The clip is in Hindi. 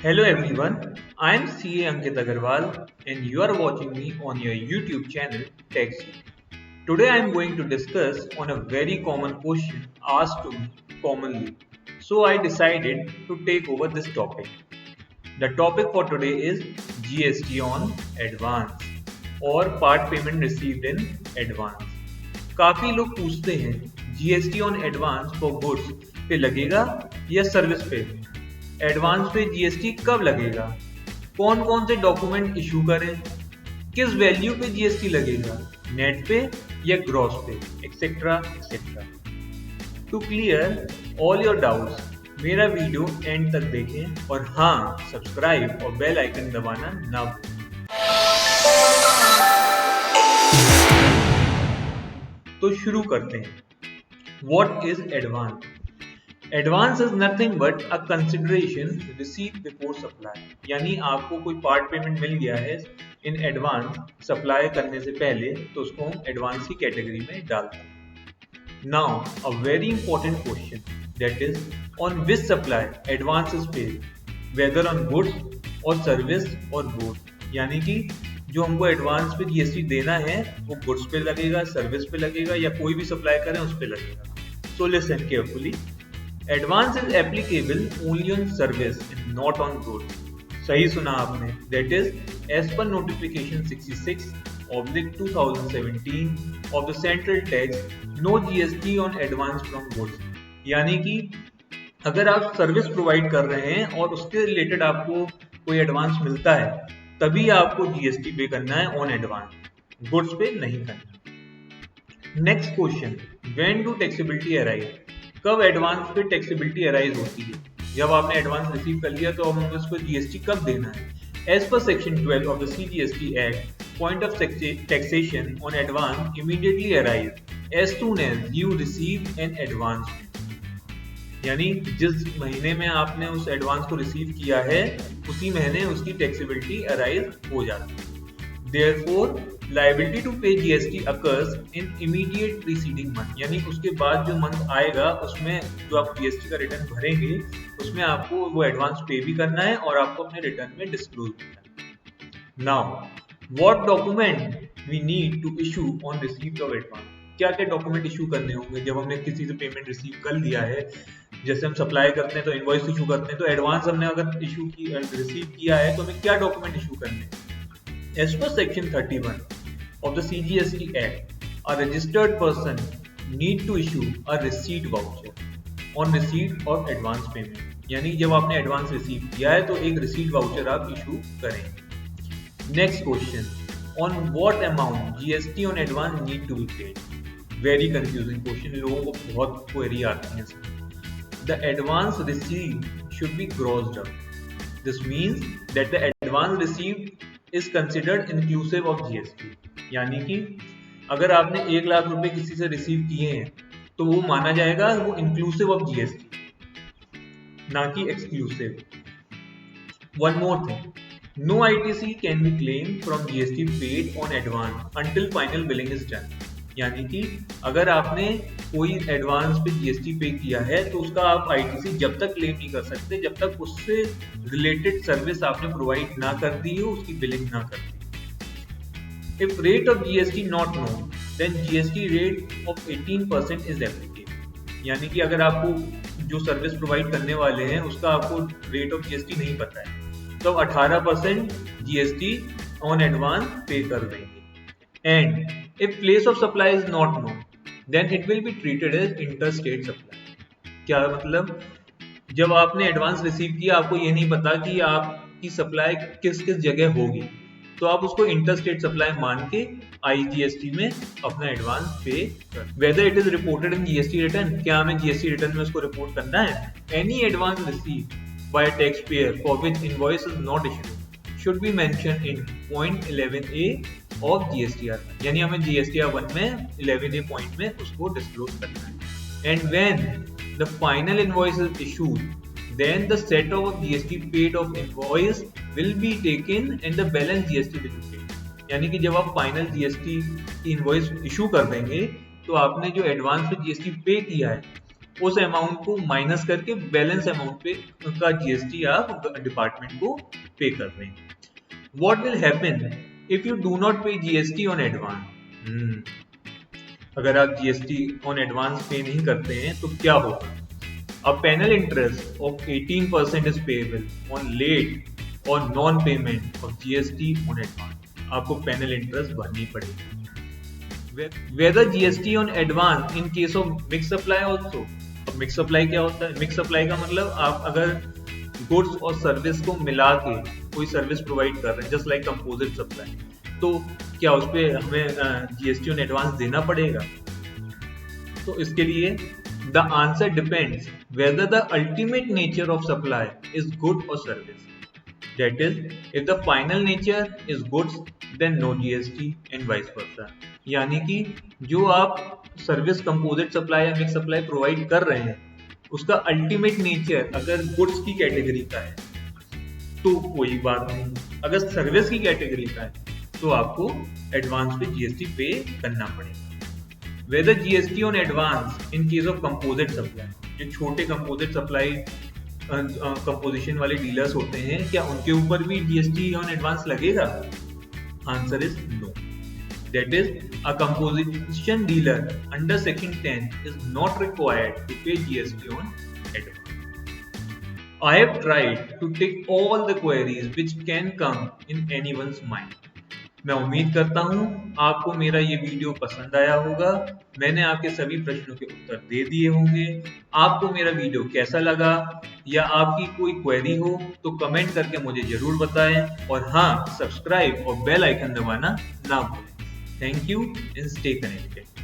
Hello everyone, I am CA Ankit Agarwal and you are watching me on your YouTube channel TechSee. Today I am going to discuss on a very common question asked to me commonly. So I decided to take over this topic. The topic for today is GST on advance और part payment received in advance. काफी लोग पूछते हैं GST on advance for goods पे लगेगा या सर्विस पे? एडवांस पे जीएसटी कब लगेगा, कौन कौन से डॉक्यूमेंट इशू करें, किस वैल्यू पे जीएसटी लगेगा, नेट पे या gross pay, etcetera etcetera. To clear all your doubts मेरा वीडियो एंड तक देखें और हाँ, सब्सक्राइब और बेल आइकन दबाना ना भूलें। तो शुरू करते हैं। What is advance? Advance is nothing but a consideration received before supply, यानी आपको कोई पार्ट पेमेंट मिल गया है इन एडवांस सप्लाई करने से पहले, तो उसको हम एडवांस की कैटेगरी में डालते हैं। Now a very important question, that is on which supply advance is paid, whether on goods और सर्विस और बोथ, यानी कि जो हमको एडवांस पे जीएसटी देना है वो गुड्स पे लगेगा, सर्विस पे लगेगा या कोई भी सप्लाई करें उस पे लगेगा। So listen carefully. Advance is applicable only on service and not on goods. सही सुना आपने। That is, as per notification 66/2017 of the Central Tax, no GST on advance from goods. यानी कि अगर आप सर्विस प्रोवाइड कर रहे हैं और उसके रिलेटेड आपको कोई एडवांस मिलता है, तभी आपको जीएसटी पे करना है ऑन एडवांस, गुड्स पे नहीं करना। Next question, when do taxability arise? कब एडवांस पे टैक्सेबिलिटी अराइज होती है? जब आपने एडवांस रिसीव कर लिया तो अब हमको इसको जीएसटी कब देना है? As per section 12 of the CGST act, point of taxation on advance immediately arise as soon as you receive an advance. यानी जिस महीने में आपने उस एडवांस को रिसीव किया है उसी महीने उसकी टैक्सेबिलिटी अराइज हो जाती है। Therefore, liability to pay GST occurs in immediate preceding month, यानी उसके बाद जो मंथ आएगा उसमें जो आप जीएसटी का रिटर्न भरेंगे उसमें आपको वो एडवांस पे भी करना है और आपको अपने रिटर्न में डिस्क्लोज भी करना है। Now what document we need to issue on receipt of advance? क्या क्या डॉक्यूमेंट इशू करने होंगे जब हमने किसी से पेमेंट रिसीव कर लिया है? जैसे हम सप्लाई करते हैं तो इनवॉइस इशू करते हैं, तो एडवांस हमने अगर रिसीव किया है तो हमें क्या डॉक्यूमेंट इशू करने हैं? As per section 31 of the CGST Act, a registered person need to issue a receipt voucher on receipt of advance payment. यानी जब आपने एडवांस रिसीव किया है तो एक रिसीट वाउचर आप इशू करेंगे। Next question, on what amount GST on advance need to be paid? Very confusing question, लोगों को बहुत क्वेरी आती है इसमें। The advance received should be grossed up. This means that the advance received is considered inclusive of GST, यानी कि अगर आपने 1 लाख रुपए किसी से रिसीव किए हैं तो वो माना जाएगा वो इंक्लूसिव ऑफ जीएसटी, ना कि exclusive. One more thing, no ITC can be claim from GST paid on advance until final billing is done, यानी कि अगर आपने कोई एडवांस पे जीएसटी पे किया है तो उसका आप आईटीसी जब तक क्लेम नहीं कर सकते जब तक उससे रिलेटेड सर्विस आपने प्रोवाइड ना कर दी हो, उसकी बिलिंग ना कर दी। If rate of GST not known then GST rate of 18% is applicable, यानी कि अगर आपको जो सर्विस प्रोवाइड करने वाले हैं उसका आपको रेट ऑफ जीएसटी नहीं पता है तो 18% जीएसटी ऑन एडवांस पे कर देंगे। And if place of supply is not known then it will be treated as interstate supply। क्या मतलब, जब आपने एडवांस रिसीव किया आपको ये नहीं पता कि आपकी सप्लाई किस किस जगह होगी, तो आप उसको इंटरस्टेट सप्लाई मान के आईजीएसटी में अपना एडवांस पे कर। Whether it is reported in GST return, क्या हमें जीएसटी रिटर्न में उसको रिपोर्ट करना है? Any advance receive by tax payer for which invoice is not issued should be mentioned in point 11A of GSTR, यानी हमें GSTR 1 में 11A पॉइंट में उसको डिस्क्लोज करना है। And when the final invoice is issued, then the set of GST paid of invoice will be taken and the balance GST will be paid। यानी कि जब आप फाइनल GST की इनवॉइस इशू कर देंगे तो आपने जो एडवांस पे GST पे किया है उस अमाउंट को माइनस करके बैलेंस अमाउंट पे का जीएसटी आप डिपार्टमेंट को पे कर रहे हैं। What will happen if you do not pay GST on advance? अगर आप GST on advance पे नहीं करते हैं तो क्या होगा? A penal interest of 18% is payable on late or non-payment of GST on advance. आपको penal interest भरनी पड़ेगी। Whether GST on advance in case of mixed supply also. अब mixed supply क्या होता है? Mixed supply का मतलब आप अगर गुड्स और सर्विस को मिला के कोई सर्विस प्रोवाइड कर रहे हैं, जस्ट लाइक कंपोजिट सप्लाई, तो क्या उस पर हमें जीएसटी ऑन एडवांस देना पड़ेगा? तो इसके लिए the answer depends whether the ultimate nature of supply is good और service. That is if the final nature is goods then no GST and vice versa. यानी कि जो आप सर्विस कंपोजिट सप्लाई या मिक्स सप्लाई प्रोवाइड कर रहे हैं उसका अल्टीमेट नेचर अगर गुड्स की कैटेगरी का है तो कोई बात नहीं, अगर सर्विस की कैटेगरी का है तो आपको एडवांस पे जीएसटी पे करना पड़ेगा। Whether GST on advance in case of composite supply, जो छोटे कंपोजिट सप्लाई कंपोजिशन वाले डीलर्स होते हैं, क्या उनके ऊपर भी जीएसटी ऑन एडवांस लगेगा? Answer is no. That is, a composition dealer under Section 10 is not required to pay GST on advance. I have tried to take all the queries which can come in anyone's mind. मैं उम्मीद करता हूँ आपको मेरा ये वीडियो पसंद आया होगा। मैंने आपके सभी प्रश्नों के उत्तर दे दिए होंगे। आपको मेरा वीडियो कैसा लगा या आपकी कोई क्वेरी हो तो कमेंट करके मुझे जरूर बताएं, और हाँ, सब्सक्राइब और बेल आइकन दबाना ना भूलें। Thank you and stay connected.